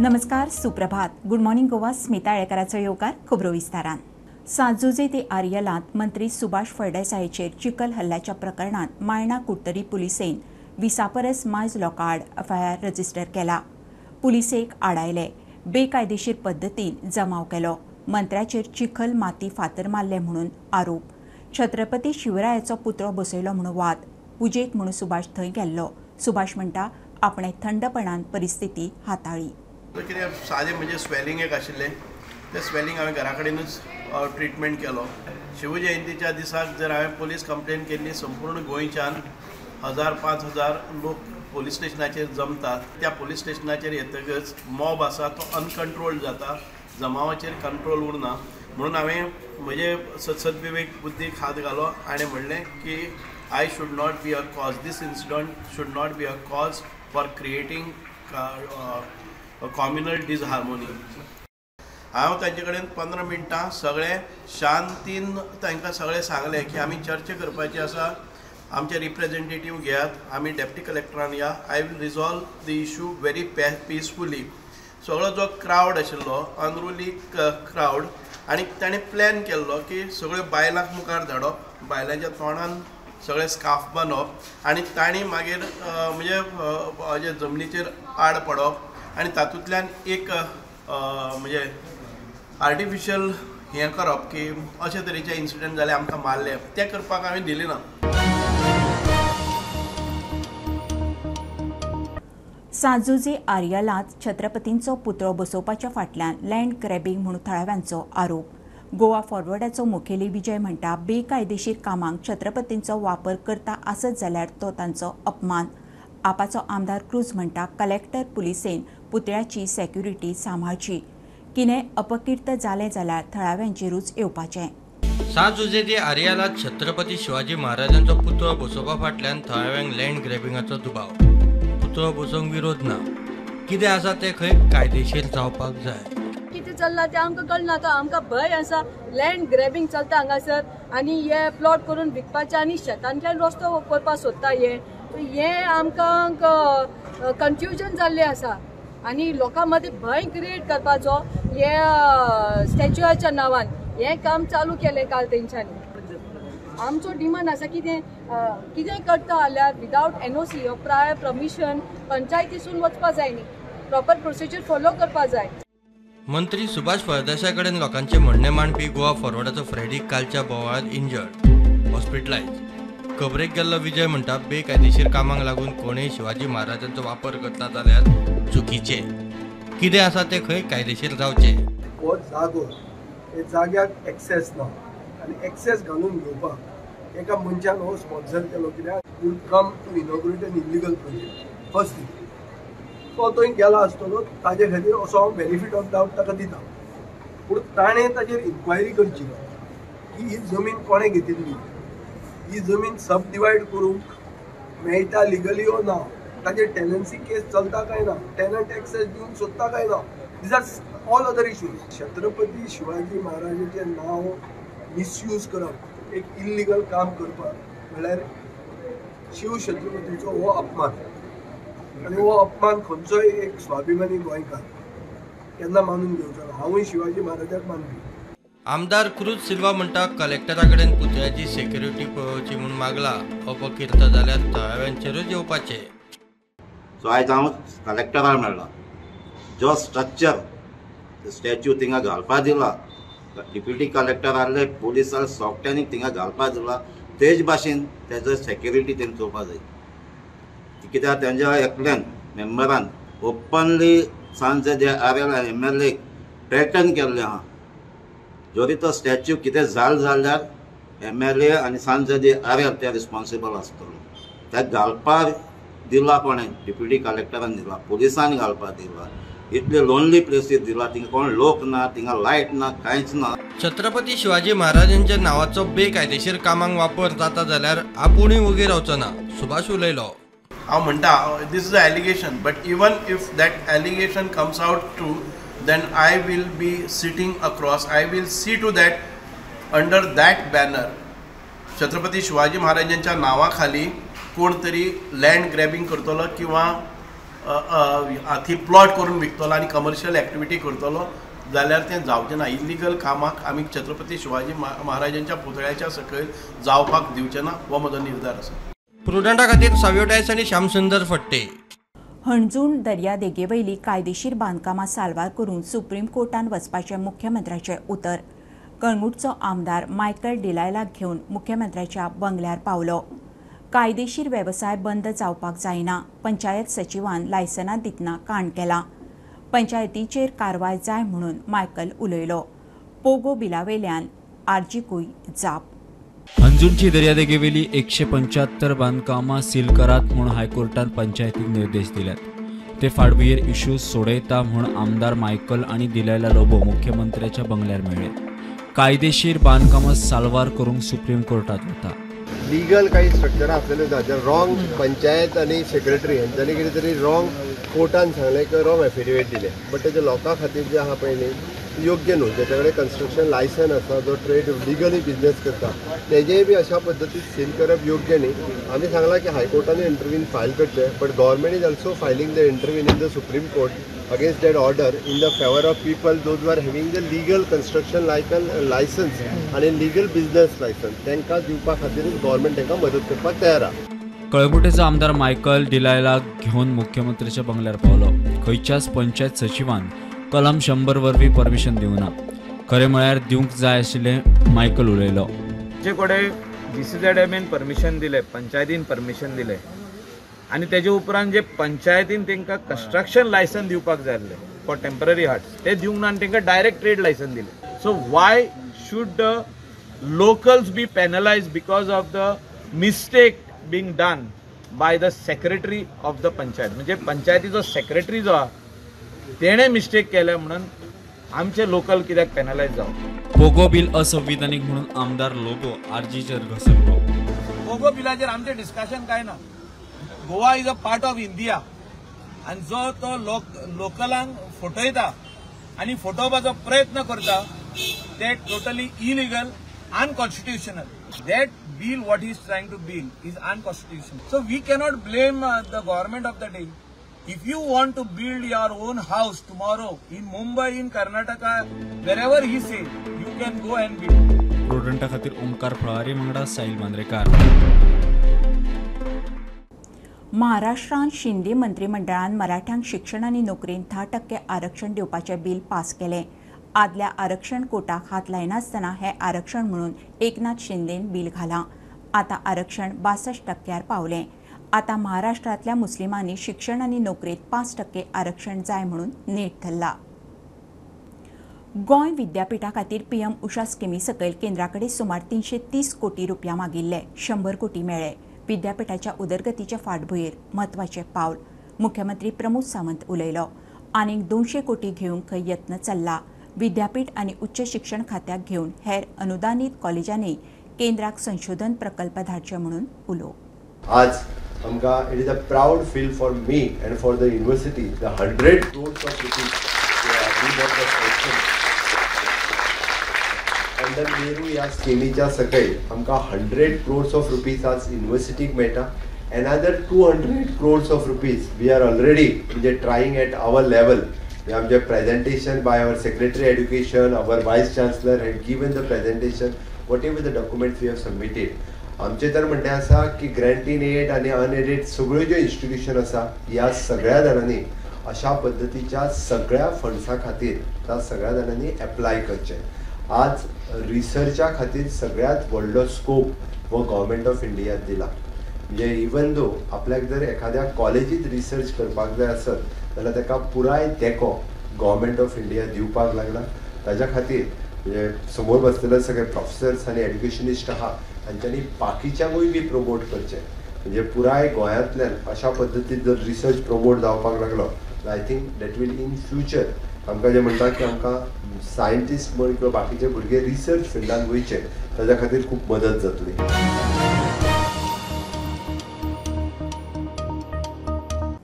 नमस्कार, सुप्रभात. Good morning Goa. Smita येळकाराचो येवकार खबरो विस्तारान. सांजुजे ते आर्यलांत मंत्री सुभाष फळदेसायाचेर चिखल हल्ल्याच्या प्रकरणात मायणा कुट्टरी पुलिसेन 20 परस मायज लोकांआड एफआयआर रजिस्टर केला. पुलिसेक आडायले, बेकायदेशीर पद्दतीन जमाव केलो, मंत्र्याचेर चिखल माती फातर मारले म्हणून आरोप. छत्रपती शिवरायाचो पुतळो बसयलो म्हणून वाद. पुजेक म्हणून सुभाष थंय गेल्लो. सुभाष म्हणटा आपणे थंडपणान परिस्थिती हाताळी. कितें सादें म्हणजे स्वेलिंग एक आशिल्लें, तें स्वेलिंग हांवें घरा कडेनूच ट्रिटमेंट केलो. शिवजयंतीच्या दिसाक जर हांवें पुलीस कंप्लेन केल्ली, संपूर्ण गोंयच्यान 1000-5000 लोक पुलीस स्टेशनाचेर जमतात. त्या पुलीस स्टेशनाचेर येतकच मॉब आसा तो अनकंट्रोल्ड जाता, जमावाचेर कंट्रोल उरना. म्हणून हांवें म्हजे सद्विवेक बुद्धीक हात घालो आनी म्हणलें की I should not be a cause, this incident should not be a cause for creating communal disharmony. हांव तांचे कडेन 15 मिनटां सगळे शांतीन तांकां सगळें सांगलें की आमी चर्चा करपाची आसा, आमचे रिप्रेझेंटेटीव घेयात, आमी डेप्टी कलेक्टरान या, I will resolve the issue very peacefully. सगळो जो क्रावड आशिल्लो, अनरुली क्रावड, आनी ताणें प्लॅन केल्लो की सगळ्यो बायलांक मुखार धाडप, बायलांच्या तोंडान सगळे स्काफ बांदप आनी तांणी मागीर म्हणजे जमनीचेर आड पडप आनी तातूंतल्यान एक म्हणजे आर्टिफिशियल हें करप की अशे तरेचे इन्सिडंट जाले, आमकां मारले, तें करपाक हांवें दिलें ना. सांजुजे आर्यलांत छत्रपतींचो पुतळो बसोवपाच्या फाटल्यान लँड ग्रॅबिंग म्हणून थळाव्यांचो आरोप. गोवा फॉरवर्डाचो मुखेली विजय म्हणटा बेकायदेशीर कामांक छत्रपतींचो वापर करता आसत जाल्यार तो तांचो अपमान. आपाचो आमदार क्रूज म्हणटा कलेक्टर पुलिसेन पुतळ्याची सेक्युरिटी सांबाळची. कितें अपकीर्त जालें जाल्यार थळाव्यांचेरूच येवपाचें. सांजुजे ते आर्यलांत छत्रपती शिवाजी महाराजांचो पुतळो बसोवपा फाटल्यान थळाव्यांक लँड ग्रॅबिंगाचो दुबाव. पुतळो बसोवंक विरोध ना, कितें आसा तें खंय कायदेशीर जावपाक जाय. कितें चल्लां तें आमकां कळना. आतां आमकां भंय आसा, लँड ग्रॅबिंग चलता हांगासर आनी हे प्लॉट करून विकपाचें आनी शेतांतल्यान रस्तो करपाक सोदता. हे आमकां कन्फ्युजन जाल्लें आसा आनी लोकां मदीं भंय क्रिएट करपाचो हे स्टॅच्युआच्या नांवान हें काम चालू केलें काल तेंच्यांनी. आमचो डिमांड आसा कितेंय करता जाल्यार विदावट NOC हो प्रायर परमिशन पंचायतीसून वचपा जाय न्ही, प्रॉपर प्रोसिजर फॉलो करपा जाय. मंत्री सुभाष फळदेसाय कडेन लोकांचे म्हणणे मांडपी गोवा फॉरवर्डाचो फ्रेडीक कालच्या बोवाळांत इंजर्ड, हॉस्पिटलायज. खबरेक गेल्लो विजय म्हणटा बेकायदेशीर कामांक लागून कोणेय शिवाजी महाराजांचो वापर करता जाल्यार चुकीचे. कितें आसा तें खंय कायदेशीर जावचें. हो जागो, हे जाग्याक एक्सेस ना आनी एक्सेस घालून घेवपाक एका मनशान हो स्पॉन्सर केलो. कित्याक you come to inaugurate an illegal project. First thing तो थंय गेला आसतलो, ताजे खातीर असो हांव बेनिफीट ऑफ डावट ताका दिता, पूण ताणें ताजेर इन्क्वायरी करची की ही जमीन कोणें घेतिल्ली, ही जमीन सब डिवायड करूंक मेळटा लिगली ओ ना, ताजेर टेनन्सी केस चलता काय ना, टेनंट एक्सेस दिवंक सोदता काय ना. These are all other issues. Chhatrapati Shivaji महाराजाचें नांव मिसयूज करप, एक इल्लिगल काम करपाक म्हणल्यार शिवछत्रपतीचो हो अपमान. आनी हो अपमान खंयचोय एक स्वाभिमानी गोंयकार केन्ना मानून घेवचो ना. हांवूय शिवाजी महाराजाक मानपी. आमदार क्रूज सिल्वा म्हणटा कलेक्टरा कडेन पुतळ्याची सेक्युरिटी पळोवची म्हूण मागला. अपकीर्त जाल्यार थळाव्यांचेरूच येवपाचें. सो आयज हांव कलेक्टराक मेळ्ळा. जो स्ट्रक्चर स्टॅच्यू थिंगा घालपा दिला, डिप्युटी कलेक्टर आहले पुलिसां सोगट्यांनी थिंगा घालपा दिला, तेच भाशेन तेजो सेक्युरिटी तेंणी चोवपा जाय. कित्याक तेंच्या एकल्यान मेंबरान ओपनली सांजे आर्यल MLA थ्रेटन केल्लें आहा. जरी तो स्टॅच्यू कितें जाल्यार MLA आनी सांजे आर्यल ते रिस्पॉन्सिबल आसतलो. ते घालपाक दिला कोणें, डिप्युटी कलेक्टरान दिला, पुलिसांनी घालपाक दिला. इतले लोनली प्लेसीस दिला, थिंगा कोण लोक ना, थिंगा लायट ना, कांयच ना. छत्रपती शिवाजी महाराजांच्या नांवाचो बेकायदेशीर कामांक वापर जाता जाल्यार आपुणूय वगैर रावचो ना. सुभाष उलयलो. हांव म्हणटा this is a allegation, but even if that allegation comes out true, then I will be sitting across, I will see to that under that banner Chhatrapati Shivaji महाराजांच्या नावा खाली कोण तरी लँड ग्रॅबिंग करतलो किंवा थी प्लॉट करून विकतलो आनी कमर्शियल एक्टिविटी करतलो जाल्यार तें जावचें ना. इलिगल कामाक आमी छत्रपती शिवाजी महाराजांच्या पुतळ्याच्या सकयल जावपाक दिवचें ना हो म्हजो निर्धार आसा. प्रुडंटा खातीर सावियो टायस आनी श्यामसुंदर फडते. हणजूण दर्या देगेवयली कायदेशीर बांदकामां साल्वार करून सुप्रीम कोर्टान वचपाचें मुख्यमंत्र्याचें उतर. कळंगूटचो आमदार मायकल डिलायलाक घेवन मुख्यमंत्र्याच्या बंगल्यार पावलो. कायदेशीर वेवसाय बंद जावपाक जायना. पंचायत सचिवान लायसनां दितना काण केला. पंचायतीचेर कारवाय जाय म्हणून मायकल उलयलो. पोगो बिलावेल्यान आर्जीकूय जाप. अंजुणची दर्यादेगेवेली 175 बांदकामां सील करात म्हूण हायकोर्टान पंचायतीक निर्देश दिल्यात. ते फाटभुंयेर इश्यूज सोडयता म्हूण आमदार मायकल आनी दिलायला लोबो मुख्यमंत्र्याच्या बंगल्यार मेळ्ळे. कायदेशीर बांदकामां साल्वार करूंक सुप्रीम कोर्टात वता. लिगल काही स्ट्रक्चर आसलेले जाल्यार रॉंग पंचायत आनी सेक्रेटरी हांच्यांनी कितें तरी रॉंग कोर्टान सांगलें की रॉंग एफिडेविट दिलें. बट तेजे लोकां खातीर जें आहा पळय न्ही योग्य न्हू. जेच्या कडेन कन्स्ट्रक्शन लायसन आसा जो ट्रेड लिगली बिजनेस करता तेजेय बी अशा पद्दतीन सील करप योग्य न्ही. आमी सांगलां की हायकोर्टान इंटरव्यून फायल करचें. But government is also filing the intervention in the supreme court against that order in the favor of people those who are having the legal construction license and a legal business license. तांकां दिवपा खातीरच government तांकां मदत करपाक तयार आसा. कळंगुटेचो आमदार Michael डिलायलाक घेवन मुख्यमंत्र्याच्या बंगल्यार पावलो. खंयच्याच पंचायत सचिवान कलम 100 वरवीं परमिशन दिवना. खरें म्हळ्यार दिवंक जाय आशिल्लें मायकल उलयलो. जे कडेन DCZMन परमिशन दिलें, पंचायतीन परमिशन दिलें आनी तेजे उपरांत जे पंचायतीन तांकां कंस्ट्रक्शन लायसन दिवपाक जाय आसलें फॉर टेम्पररी हार्ट्स तें दिवंक ना आनी तांकां डायरेक्ट ट्रेड लायसन दिलें. So why should the locals be penalise because of the mistake being done by the secretary of the panchayat. म्हणजे पंचायतीचो सेक्रेटरी जो आहा तेणें मिस्टेक केल्या म्हणून आमचे लोकल कित्याक पेनलायज जावं. पोगो बिल असंविधानीक म्हणून आमदार लोबो आर्जीचेर घसरलो. पोगो बिलाचेर आमचें डिस्कशन काय ना. Goa is a part of India आनी जो तो लोकलांक फटयता आनी फटोवपाचो प्रयत्न करता ते totally illegal unconstitutional. That bill what is trying to bill is unconstitutional. So we cannot blame the government of the day. If you want to build your own house tomorrow in Mumbai, in Karnataka, wherever he say, you can go and build. प्रुडंटा खातीर ओमकार फळारी वांगडा साहिल मांद्रेकार. महाराष्ट्रांत शिंदे मंत्रिमंडळान मराठ्यांक शिक्षण आनी नोकरेंत 10% आरक्षण दिवपाचें bill pass केलें. आदल्या आरक्षण कोटाक हात लायनासतना हें आरक्षण म्हणून एकनाथ शिंदेन बिल घालां. आतां आरक्षण 62% पावलें. आतां महाराष्ट्रांतल्या मुस्लिमांनी शिक्षण आनी नोकरेंत 5% आरक्षण जाय म्हणून नेट धरला. गोंय विद्यापीठा खातीर PM उषा स्किमी सकयल केंद्रा कडेन सुमार 330 कोटी रुपया मागिल्ले. 100 कोटी मेळ्ळे. विद्यापीठाच्या उदरगतीचे फाटभुंयेर म्हत्वाचें पावल. मुख्यमंत्री प्रमोद सावंत उलयलो. आनीक 200 कोटी घेवंक खंय यत्न चल्ला. विद्यापीठ आनी उच्च शिक्षण खात्याक घेवन हेर अनुदानीत कॉलेजांनी केंद्राक संशोधन प्रकल्प धाडचे म्हणून उलो. आज आमकां it is a proud feel for me and for the university the 100 crores of rupees under Nehru ह्या स्किमीच्या सकयल आमकां 100 crores of rupees आज युनिवर्सिटीक मेळटा. Another 200 crores of rupees we are already म्हणजे trying at our level. आमचे presentation by our Secretary Education, our Vice Chancellor had given the presentation, whatever the documents we have submitted. आमचे तर म्हणणें आसा की grant in aid आनी unaided सगळ्यो ज्यो इन्स्टिट्यूशन आसा ह्या सगळ्या जाणांनी अशा पद्दतीच्या सगळ्या फंड्सा खातीर त्या सगळ्या जाणांनी एप्लाय करचें. आज रिसर्चा खातीर सगळ्यात व्हडलो स्कोप हो गव्हर्मेंट ऑफ इंडियान दिला. म्हणजे इवन दो आपल्याक जर एखाद्या कॉलेजीत रिसर्च करपाक जाय आसत जाल्यार ताका पुराय तेंको गव्हर्मेंट ऑफ इंडिया दिवपाक लागला. ताच्या खातीर म्हणजे समोर बसलेले सगळे प्रोफेसर्स आनी एड्युकेशनिस्ट आहा तांच्यांनी बाकीच्यांकूय बी प्रमोट करचें. म्हणजे पुराय गोंयांतल्यान अशा पद्दतीन जर रिसर्च प्रमोट जावपाक लागलो I think that will in future आमकां जें म्हणटा की आमकां सायंटिस्ट म्हण किंवा बाकीचे भुरगे रिसर्च फिल्डान वयचे ताच्या खातीर खूब मदत जातली.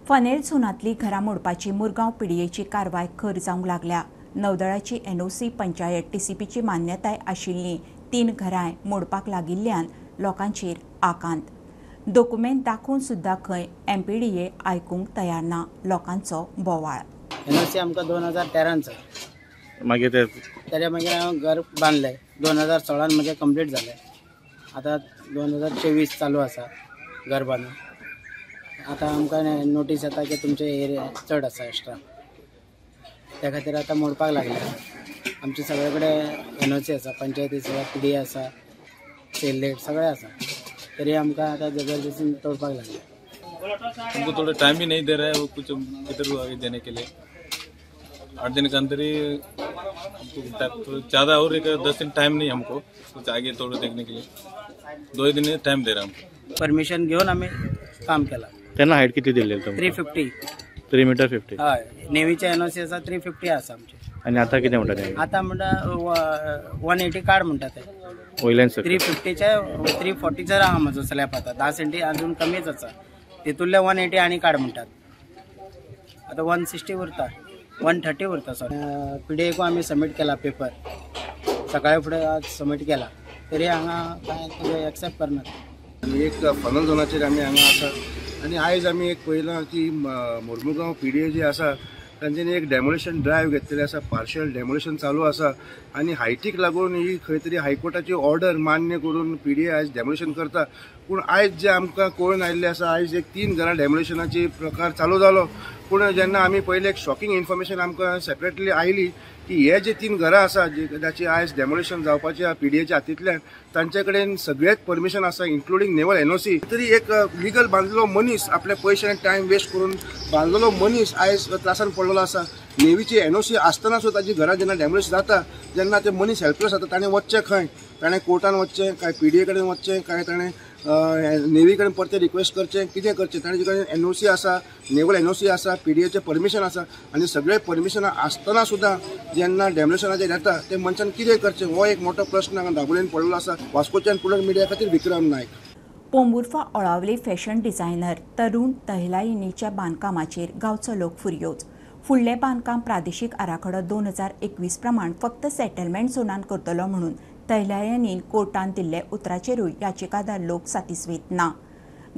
फनेल झोनांतली घरां मोडपाची मुरगांव पिडयेची कारवाय खर जावंक लागल्या. नौदळाची NOC पंचायत TCPची मान्यताय आशिल्लीं 3 घरांय मोडपाक लागिल्ल्यान लोकांचेर आकांत. डॉक्युमेंट दाखवून सुद्धा खंय MPDA आयकूंक तयार ना. लोकांचो बोवाळ. NOC आमकां 2013 जाय. मागीर ते तेच्या मागीर हांवें घर बांदलें. 2016 म्हजें कंप्लीट जालें. आतां 2024 चालू आसा घर बांदून. आतां आमकां नोटीस येता की तुमचे एरिया चड आसा एक्स्ट्रा. त्या खातीर आतां मोडपाक लागले. आमचे सगळे कडेन NOC आसा, पंचायती आसा, PDA आसा, सेलेट सगळे आसा. तरी आमकां आतां जबरदस्तीन तोडपाक लागले. हमको थोड़ा टाइम भी नहीं दे रहा है वो कुछ इधर आगे देने के लिए. 8 दिन के अंदर ही हमको ज़्यादा और 10 दिन टाइम नहीं हमको कुछ आगे थोड़ा देखने के लिए. 2 दिन टाइम दे रहा हमको. परमिशन घेऊन आम्ही काम केलं. त्यांना हाईट किती दिली तुम्ही? 350. 3 मीटर 50. हय, नेवीचे NOC आसा 350 आसा आमचे. आणि आता किती म्हणतात? आता म्हणटा 180 कार्ड म्हणतात ते. वयल्यान 350चे 340चे आहा म्हजो स्लॅब आता 10 सेंटी अजून कमीच आसा. तितूंतले 180 आनी कार्ड म्हणटात. आता 160 उरता, 130 उरता. सॉरी PDA को आम्ही सबमीट केला पेपर. सकाळी फुडें आज सबमीट केला. तरी हांगा काय तुगे एक्सेप्ट करनात. एक फनल झोनाचेर आमी हांगा आसा आनी आयज आमी एक पळयलां की मोर्मुगांव PDA जे आसा तांच्यांनी एक डेमोलेशन ड्रायव्ह घेतलेली आसा. पार्शियल डेमोलेशन चालू आसा आनी हायटीक लागून ही खंय तरी हायकोर्टाची ऑर्डर मान्य करून PDA आयज डेमोलेशन करता. पूण आयज जे आमकां कळून आयिल्लें आसा आयज एक 3 घरां डेमोलेशनाची प्रकार चालू जालो. पूण जेन्ना आमी पयले एक शॉकिंग इन्फॉर्मेशन आमकां सेपरेटली आयली की हे जे 3 घरां आसा जाची आयज डेमोलेशन जावपाची PDAच्या हातींतल्यान तांचे कडेन सगळेच परमिशन आसा इन्क्लुडींग नेवल NOC. तरी एक लिगल बांदलेलो मनीस आपले पयशे आनी टायम वेस्ट करून बांदलेलो मनीस आयज त्रासान पडलेलो आसा. नेवीची NOC आसतना सुद्दां ताजी घरां जेन्ना डॅमोलिश जाता जेन्ना ते मनीस हेल्पलेस जाता ताणें वचचें खंय? ताणें कोर्टान वचचें काय PDA कडेन वचचें काय ताणें नेवी कडेन परते रिक्वेस्ट करचें कितें करचें? ताणें कडेन NOC आसा, नेवल NOC आसा, PDAचें परमिशन आसा आनी सगळे परमिशनां आसतना सुद्दां जेन्ना डेमोलेशनाचेर येता ते मनशान कितें करचें हो एक मोठो प्रश्न हांगा दाबोळेन पडलेलो आसा. वास्कोच्यान पुणेर मिडिया खातीर विक्रम नायक. पोंबुर्फा ओळावले फॅशन डिझायनर तरुण तहलायिनीच्या बांदकामाचेर गांवचो लोक फुर्योज. फुडले बांदकाम प्रादेशीक आराखडो 2021 प्रमाण फक्त सेटलमेंट झोनान करतलो म्हणून तहलायनीन कोर्टान दिल्ले उतराचेरूय याचिकादार लोक सातिस्वीत ना.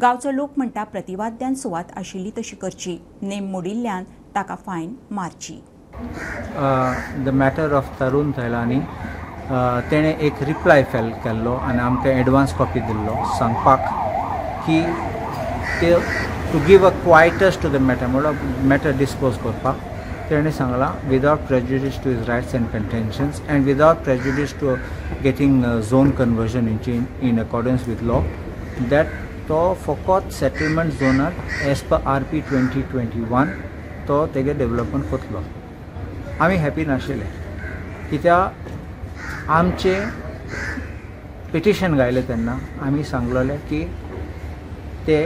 गांवचो लोक म्हणटा प्रतिवाद्यान सुवात आशिल्ली तशी करची. नेम मोडिल्ल्यान ताका फायन मारची. द मॅटर ऑफ तरुण तहलानी तेणे एक रिप्लाय फायल केल्लो आनी आमकां एडवान्स कॉपी दिल्लो सांगपाक की ते to give a quietus to the matter म्हणल्यार मॅटर डिस्पोज करपाक. तेणे सांगलां without prejudice to his rights and contentions and without prejudice to getting zone conversion in accordance with law that तो फकत सेटलमेंट झोनात एज पर RP 2021 तो तेगे development करतलो. आमी हॅपी नाशिल्ले कित्याक आमचे पिटिशन गायले तेन्ना आमी सांगलोले की ते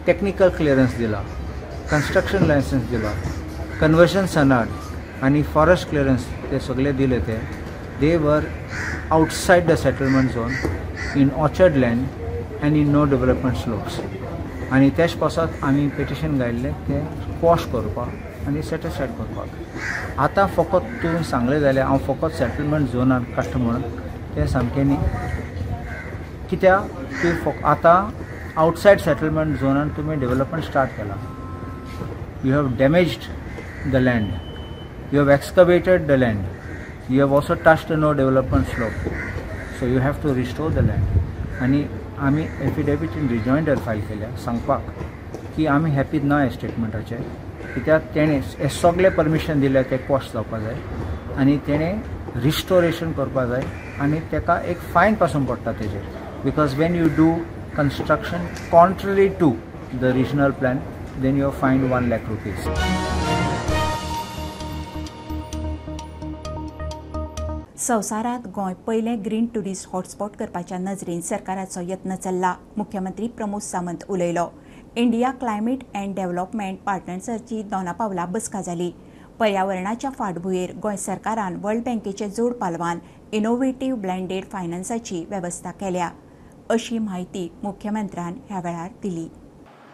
टेक्निकल क्लियरन्स दिला, कन्स्ट्रक्शन लायसन्स दिला, कन्वर्जन सनाड आनी फॉरेस्ट क्लियरन्स ते सगळे दिले. They were outside the settlement zone in orchard land and in no development slopes. आनी तेच पासत आमी पिटिशन गायल्ले ते क्वॉश करपाक आनी सॅटिस्फायड करपाक. आतां फकत तुवें सांगलें जाल्यार हांव फकत सेटलमेंट झोनान काडटा म्हणून तें सामकें न्ही. कित्याक तुवें आतां आउटसायड सेटलमेंट झोनान तुमी डेव्हलपमेंट स्टार्ट केला. You have damaged the land, you have excavated the land, you have also touched no development slope. So you have to restore the land. आनी आमी एफिडेविट इन रिजॉयंडर फायल केल्या सांगपाक की आमी happy ना ह्या स्टेटमेंटाचेर. कित्याक तेणें हे सगळे परमिशन दिले ते क्वॉश जावपाक जाय आनी तेणें रिस्टोरेशन करपाक जाय आनी तेका एक फायन पासून पडटा तेजेर. Because Wien you do construction contrary to the regional plan then you are fined 1 lakh rupees. संवसारांत गोंय पयले ग्रीन टुरिस्ट हॉटस्पॉट करपाच्या नजरेन सरकाराचो यत्न चल्ला. मुख्यमंत्री प्रमोद सावंत उलयलो. इंडिया क्लायमेट अँड डेव्हलपमेंट पार्टनर्साची दोनापावला बसका जाली. पर्यावरणाच्या फाटभुंयेर गोंय सरकारान वर्ल्ड बँकेचे जोड पालवान इनोव्हेटिव्ह ब्लेंडेड फायनान्साची वेवस्था केल्या अशी माहिती मुख्यमंत्र्यान ह्या वेळार दिली.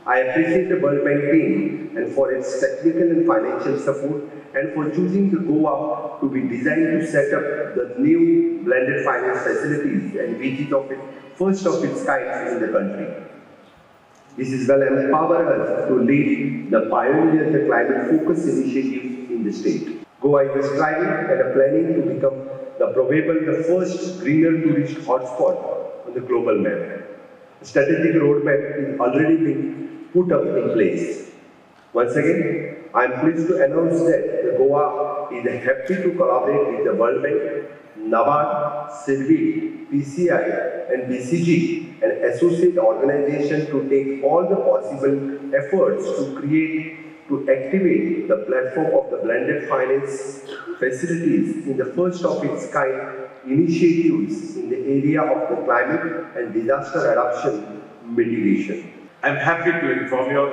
I appreciate the World Bank team and for its technical and financial support and for choosing the Goa to be designed to set up the new blended finance facilities and which is of its first of its kind in the country. This is will empower us to lead the pioneer the climate focus initiatives in the state. Goa is striving and planning to become probably the first greener tourist hotspot on the global map. A strategic roadmap is already being put up in place. Once again, I am pleased to announce that Goa is happy to collaborate with the World Bank, NABARD, SIDBI, PCI and BCG, an associate organization, to take all the possible efforts to activate the platform of the blended finance facilities in the first of its kind initiatives in the area of the climate and disaster adaptation mitigation. I am happy to inform you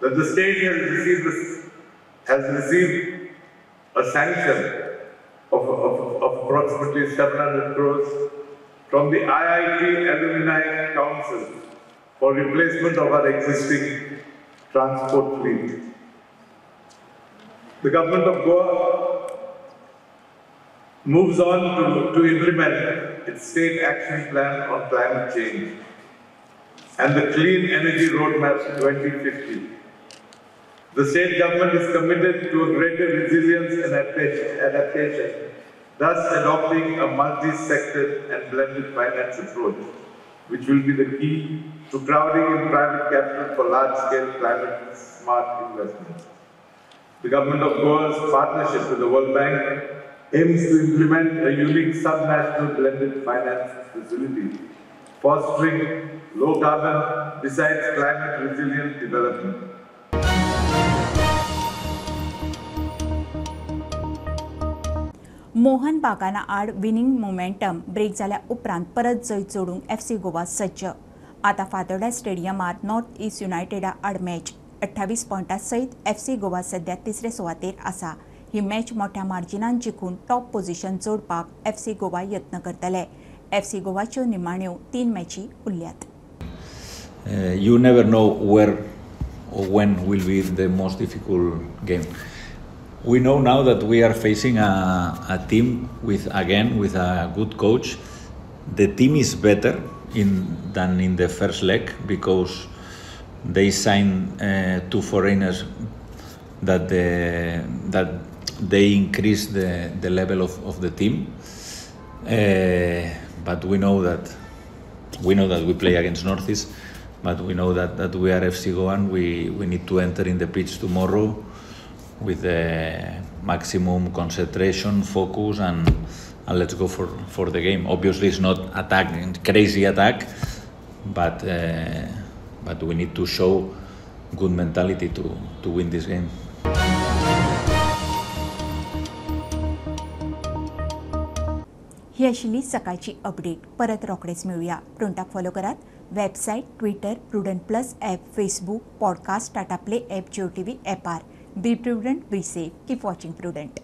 that the state has received a sanction of approximately 700 crores from the IIT Alumni Council for replacement of our existing transport fleet. The government of Goa moves on to implement its state action plan on climate change and the Clean Energy Roadmap 2050. The state government is committed to a greater resilience and adaptation, thus adopting a multi-sector and blended finance approach, which will be the key to crowding in private capital for large-scale climate-smart investments. The government of Goa's partnership with the World Bank aims to implement a unique subnational blended finance facility, fostering low-carbon besides climate-resilient development. Mohan बागाना आड winning momentum break जाल्या उपरांत परत जैत जोडूंक FC Goa सज्ज. आता Fatorda स्टेडियमार north east युनायटेडा आड match 28 पॉयंटां सयत FC गोवा सध्या तिसरे सुवातेर आसा. ही मॅच मोठ्या मार्जिनान जिखून टॉप पोझिशन जोडपाक FC गोवा यत्न करतले. FC गोवाच्यो निमाण्यो 3 मॅची उरल्यात. You never know where or when will be the most difficult game. We know now that we are facing a team with a good coach. The team is better than in the first leg because they signed 2 foreigners that they increase the level of the team. But we know that we play against Northeast. But we know that we are FC Goa and we need to enter in the pitch tomorrow with the maximum concentration, focus, and let's go for the game. Obviously, it's not crazy attack, but we need to show good mentality to win this game. ही आशिल्ली सकाळची update. परत रोखडेच मेळुया. प्रुडंटाक follow करात. Website, Twitter, prudent plus app, Facebook, podcast, Tata play app, Jio TV ॲपार. Be prudent, be safe. Keep watching Prudent.